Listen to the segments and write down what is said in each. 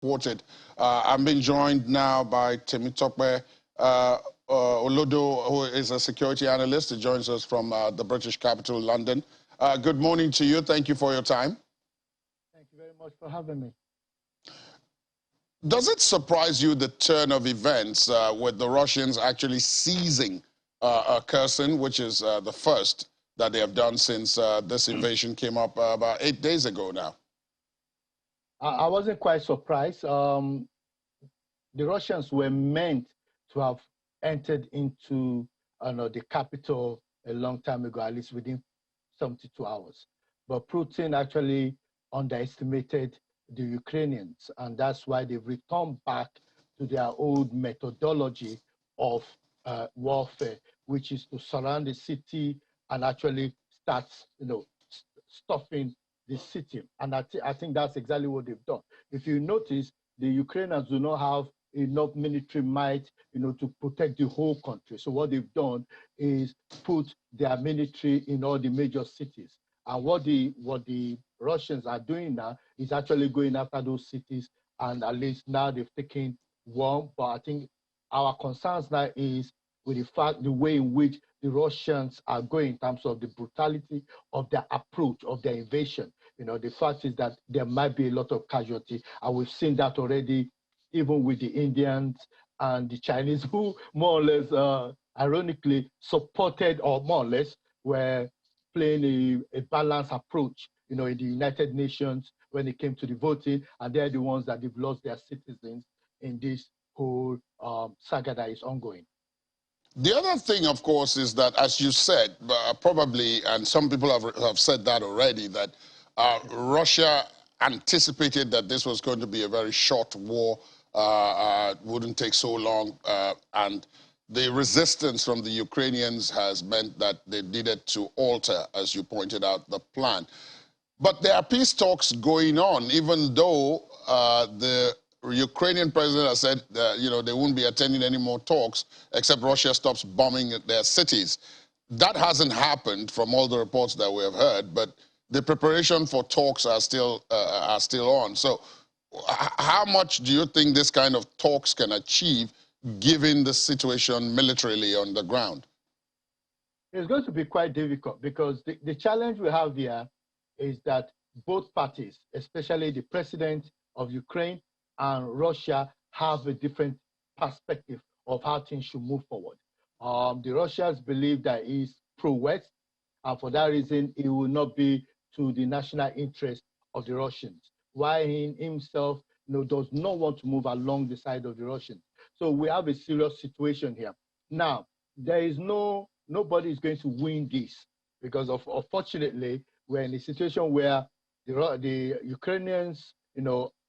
reported. I'm being joined now by Temitope Olodo, who is a security analyst. He joins us from the British capital, London. Good morning to you. Thank you for your time. Thank you very much for having me. Does it surprise you the turn of events with the Russians actually seizing Kherson, which is the first that they have done since this invasion came up about 8 days ago now? I wasn't quite surprised. The Russians were meant to have entered into the capital a long time ago, at least within 72 hours. But Putin actually underestimated the Ukrainians, and that's why they've returned back to their old methodology of warfare, which is to surround the city and actually start, stuffing the city. And I think that's exactly what they've done. If you notice, the Ukrainians do not have enough military might, to protect the whole country. So what they've done is put their military in all the major cities. And what the Russians are doing now is actually going after those cities, and at least now they've taken one. But I think our concerns now is with the way in which the Russians are going in terms of the brutality of their approach, of their invasion. The fact is that there might be a lot of casualty, and we've seen that already, even with the Indians and the Chinese, who more or less, ironically, supported, or more or less were playing a balanced approach, in the United Nations when it came to the voting, and they're the ones that they've lost their citizens in this whole saga that is ongoing. The other thing, of course, is that, as you said, probably, and some people have said that already, that Russia anticipated that this was going to be a very short war, wouldn't take so long, and the resistance from the Ukrainians has meant that they needed to alter, as you pointed out, the plan. But there are peace talks going on, even though the Ukrainian president has said that, they won't be attending any more talks except Russia stops bombing their cities. That hasn't happened from all the reports that we have heard, but the preparation for talks are still on. So how much do you think this kind of talks can achieve given the situation militarily on the ground? It's going to be quite difficult, because the challenge we have here is that both parties, especially the president of Ukraine and Russia, have a different perspective of how things should move forward. The Russians believe that he's pro-West, and for that reason, it will not be to the national interest of the Russians, while he himself does not want to move along the side of the Russians. So we have a serious situation here. Now, there is nobody is going to win this, because unfortunately, we're in a situation where the Ukrainians,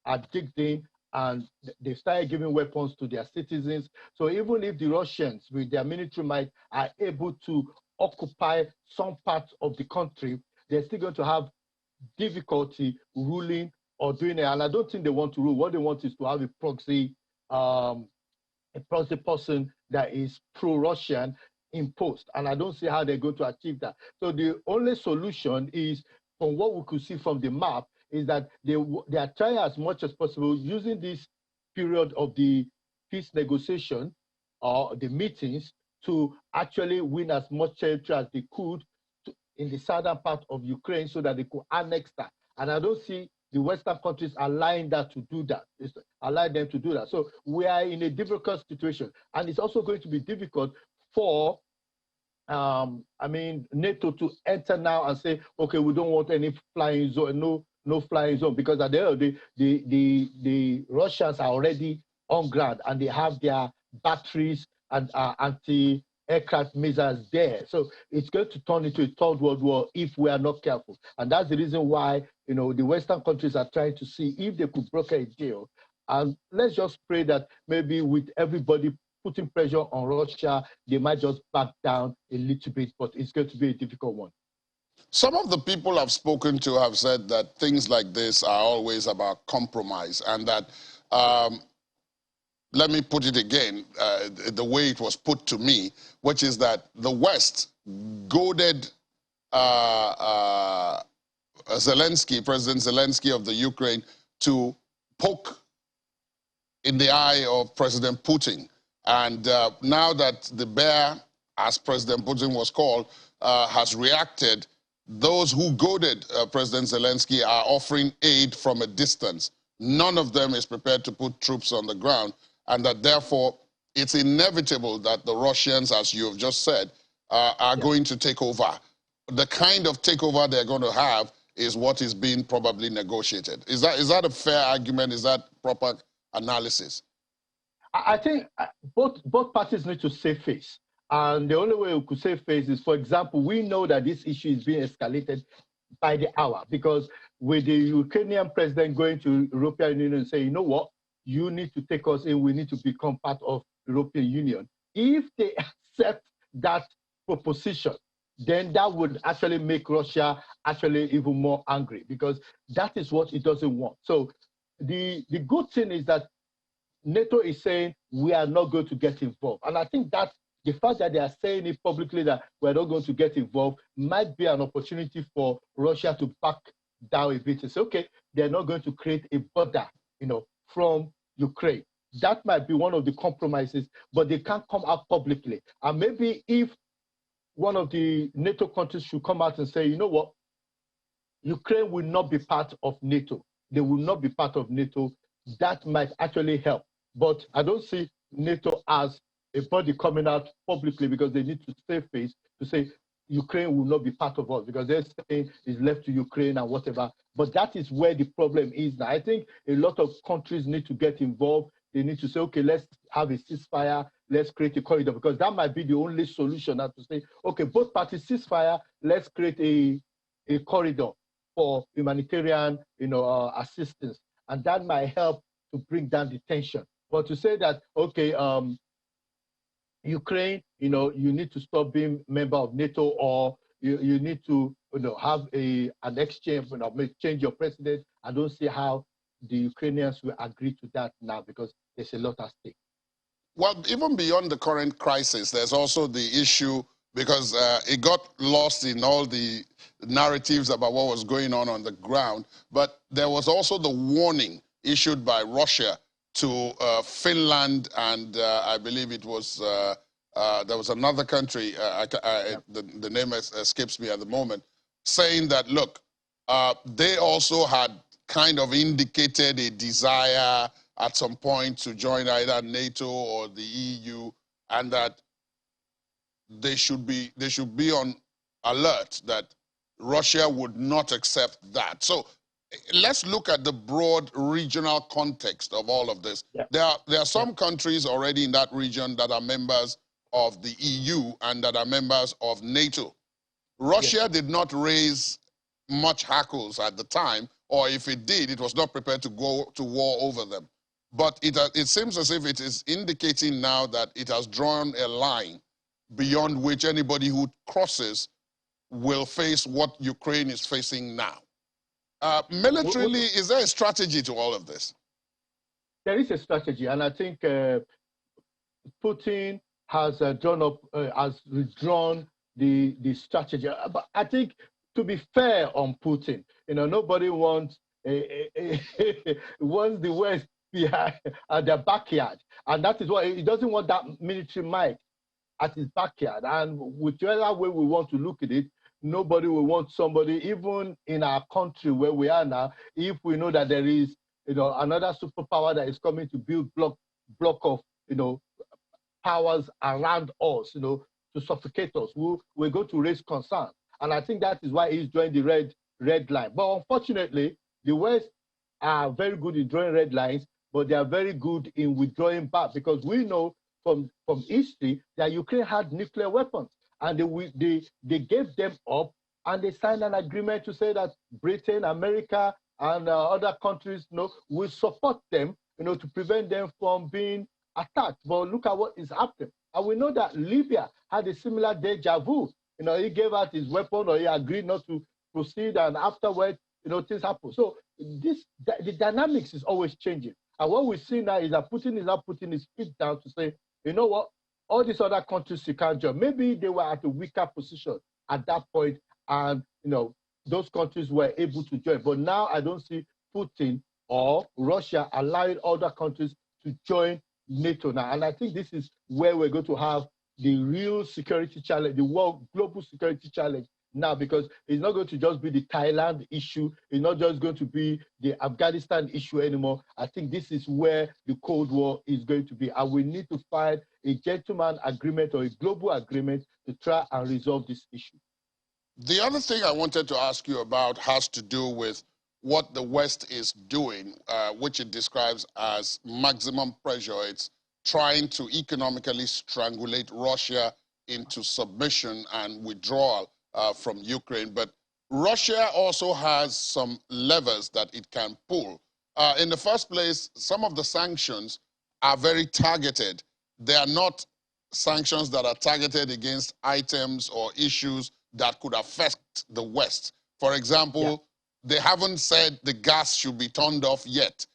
are digged in, and they started giving weapons to their citizens. So even if the Russians, with their military might, are able to occupy some parts of the country, they're still going to have difficulty ruling or doing it. And I don't think they want to rule. What they want is to have a proxy person that is pro-Russian imposed. And I don't see how they're going to achieve that. So the only solution is, from what we could see from the map, is that they are trying as much as possible, using this period of the peace negotiation or the meetings, to actually win as much territory as they could in the southern part of Ukraine, so that they could annex that. And I don't see the Western countries allowing that to do that. It's allowing them to do that. So we are in a difficult situation, and it's also going to be difficult for NATO to enter now and say, okay, we don't want any flying zone, no flying zone, because at the end of the day, the Russians are already on ground, and they have their batteries and anti-aircraft missiles there. So it's going to turn into a third world war if we are not careful. And that's the reason why, the Western countries are trying to see if they could broker a deal. And let's just pray that maybe with everybody putting pressure on Russia, they might just back down a little bit, but it's going to be a difficult one. Some of the people I've spoken to have said that things like this are always about compromise, and that, let me put it again, the way it was put to me, which is that the West goaded Zelensky, President Zelensky of the Ukraine, to poke in the eye of President Putin. And now that the bear, as President Putin was called, has reacted, those who goaded President Zelensky are offering aid from a distance. None of them is prepared to put troops on the ground, and that therefore it's inevitable that the Russians, as you've just said, are going to take over. The kind of takeover they're going to have is what is being probably negotiated. Is that a fair argument? Is that proper analysis? I think both parties need to save face. And the only way we could save face is, for example, we know that this issue is being escalated by the hour, because with the Ukrainian president going to European Union and saying, you know what, you need to take us in, we need to become part of European Union. If they accept that proposition, then that would actually make Russia actually even more angry, because that is what it doesn't want. So the good thing is that NATO is saying we are not going to get involved. And I think that the fact that they are saying it publicly that we're not going to get involved might be an opportunity for Russia to back down a bit and say, okay, they're not going to create a border, from Ukraine. That might be one of the compromises, but they can't come out publicly. And maybe if one of the NATO countries should come out and say, you know what, Ukraine will not be part of NATO. They will not be part of NATO. That might actually help. But I don't see NATO as a body coming out publicly, because they need to save face to say Ukraine will not be part of us, because they're saying it's left to Ukraine and whatever. But that is where the problem is now. I think a lot of countries need to get involved. They need to say, okay, let's have a ceasefire, let's create a corridor, because that might be the only solution now, to say, okay, both parties ceasefire, let's create a corridor for humanitarian, assistance. And that might help to bring down the tension. But to say that, okay, Ukraine, you need to stop being member of NATO, or you need to, have an exchange, change your president. I don't see how the Ukrainians will agree to that now, because there's a lot at stake. Well, even beyond the current crisis, there's also the issue, because it got lost in all the narratives about what was going on the ground, but there was also the warning issued by Russia to Finland, and I believe it was, there was another country, the name escapes me at the moment, saying that, look, they also had kind of indicated a desire at some point to join either NATO or the EU, and that they should be on alert that Russia would not accept that. So let's look at the broad regional context of all of this. Yeah. There are some countries already in that region that are members of the EU and that are members of NATO. Russia did not raise much hackles at the time, or if it did, it was not prepared to go to war over them. But it seems as if it is indicating now that it has drawn a line beyond which anybody who crosses will face what Ukraine is facing now. Militarily, is there a strategy to all of this? There is a strategy, and I think Putin has withdrawn the strategy. But I think, to be fair on Putin, nobody wants wants the West behind at their backyard, and that is why he doesn't want that military might at his backyard. And whichever way we want to look at it, nobody will want somebody, even in our country where we are now, if we know that there is, another superpower that is coming to build block of, powers around us, to suffocate us. We're going to raise concerns. And I think that is why he's drawing the red line. But unfortunately, the West are very good in drawing red lines, but they are very good in withdrawing back, because we know from history that Ukraine had nuclear weapons, and they gave them up, and they signed an agreement to say that Britain, America, and other countries, will support them, to prevent them from being attacked. But look at what is happening. And we know that Libya had a similar deja vu. He gave out his weapon, or he agreed not to proceed, and afterwards, things happen. So the dynamics is always changing. And what we see now is that Putin is now putting his feet down to say, you know what, all these other countries you can't join. Maybe they were at a weaker position at that point, and those countries were able to join. But now I don't see Putin or Russia allowing other countries to join NATO now. And I think this is where we're going to have the real security challenge, the world global security challenge now, because it's not going to just be the Thailand issue. It's not just going to be the Afghanistan issue anymore. I think this is where the Cold War is going to be. And we need to find a gentleman agreement or a global agreement to try and resolve this issue. The other thing I wanted to ask you about has to do with what the West is doing, which it describes as maximum pressure. It's trying to economically strangulate Russia into submission and withdrawal from Ukraine. But Russia also has some levers that it can pull. In the first place, some of the sanctions are very targeted. They are not sanctions that are targeted against items or issues that could affect the West. For example, they haven't said the gas should be turned off yet,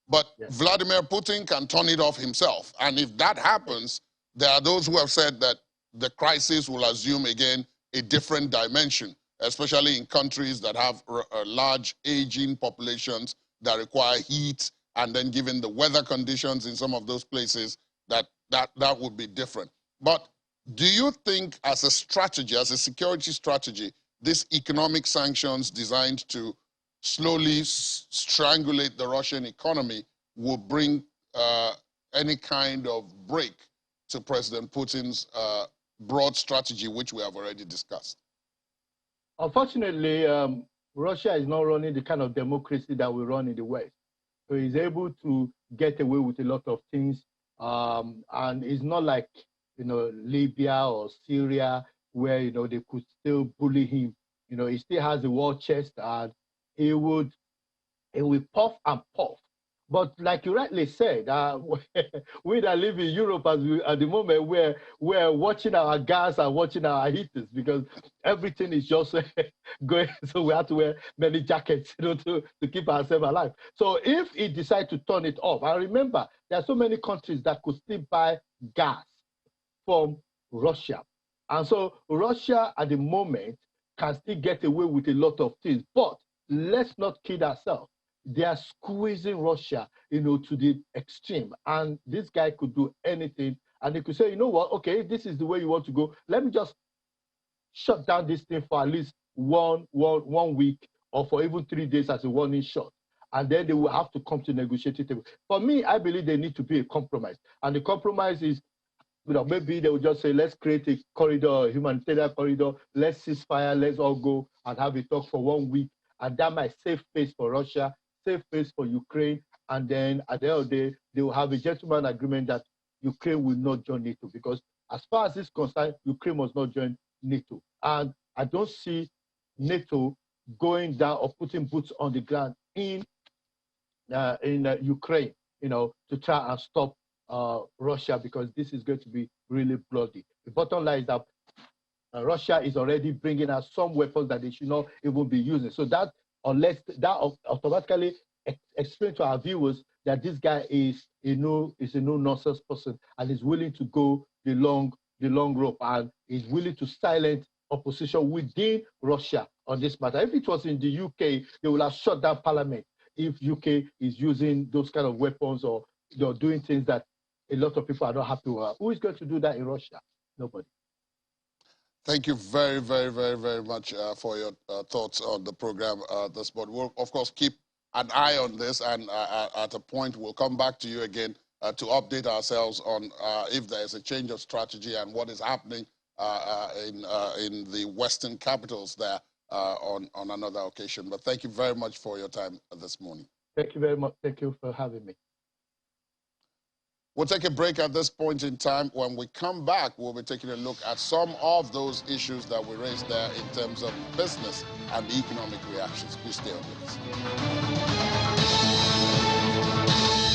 but Vladimir Putin can turn it off himself. And if that happens, there are those who have said that the crisis will assume again a different dimension, especially in countries that have large aging populations that require heat, and then given the weather conditions in some of those places, that would be different. But do you think as a strategy, as a security strategy, this economic sanctions designed to slowly strangulate the Russian economy will bring any kind of break to President Putin's broad strategy, which we have already discussed? Unfortunately, Russia is not running the kind of democracy that we run in the West. So he's able to get away with a lot of things. And it's not like, Libya or Syria, where, they could still bully him. He still has a war chest, and he will puff and puff. But like you rightly said, we that live in Europe at the moment, we're watching our gas and watching our heaters, because everything is just going. So we have to wear many jackets, to keep ourselves alive. So if he decides to turn it off, and remember, there are so many countries that could still buy gas from Russia. And so Russia at the moment can still get away with a lot of things. But let's not kid ourselves. They are squeezing Russia, to the extreme. And this guy could do anything. And they could say, you know what, okay, if this is the way you want to go, let me just shut down this thing for at least one week, or for even 3 days as a warning shot. And then they will have to come to negotiating table. For me, I believe there need to be a compromise. And the compromise is, maybe they will just say, let's create a corridor, a humanitarian corridor, let's cease fire, let's all go and have a talk for 1 week. And that might save face for Russia, save face for Ukraine. And then at the end of the day, they will have a gentleman agreement that Ukraine will not join NATO. Because as far as this is concerned, Ukraine must not join NATO. And I don't see NATO going down or putting boots on the ground in Ukraine, to try and stop Russia, because this is going to be really bloody. The bottom line is that Russia is already bringing out some weapons that they should not even be using. So that automatically explains to our viewers that this guy is a no nonsense person, and is willing to go the long rope, and is willing to silence opposition within Russia on this matter. If it was in the UK, they would have shut down parliament. If UK is using those kind of weapons, or doing things that a lot of people are not happy with, who is going to do that in Russia? Nobody. Thank you very, very, very, very much for your thoughts on the program this morning. We'll, of course, keep an eye on this, and at a point we'll come back to you again to update ourselves on if there is a change of strategy and what is happening in the Western capitals there on another occasion. But thank you very much for your time this morning. Thank you very much. Thank you for having me. We'll take a break at this point in time. When we come back, we'll be taking a look at some of those issues that we raised there in terms of business and the economic reactions. Please stay on with us.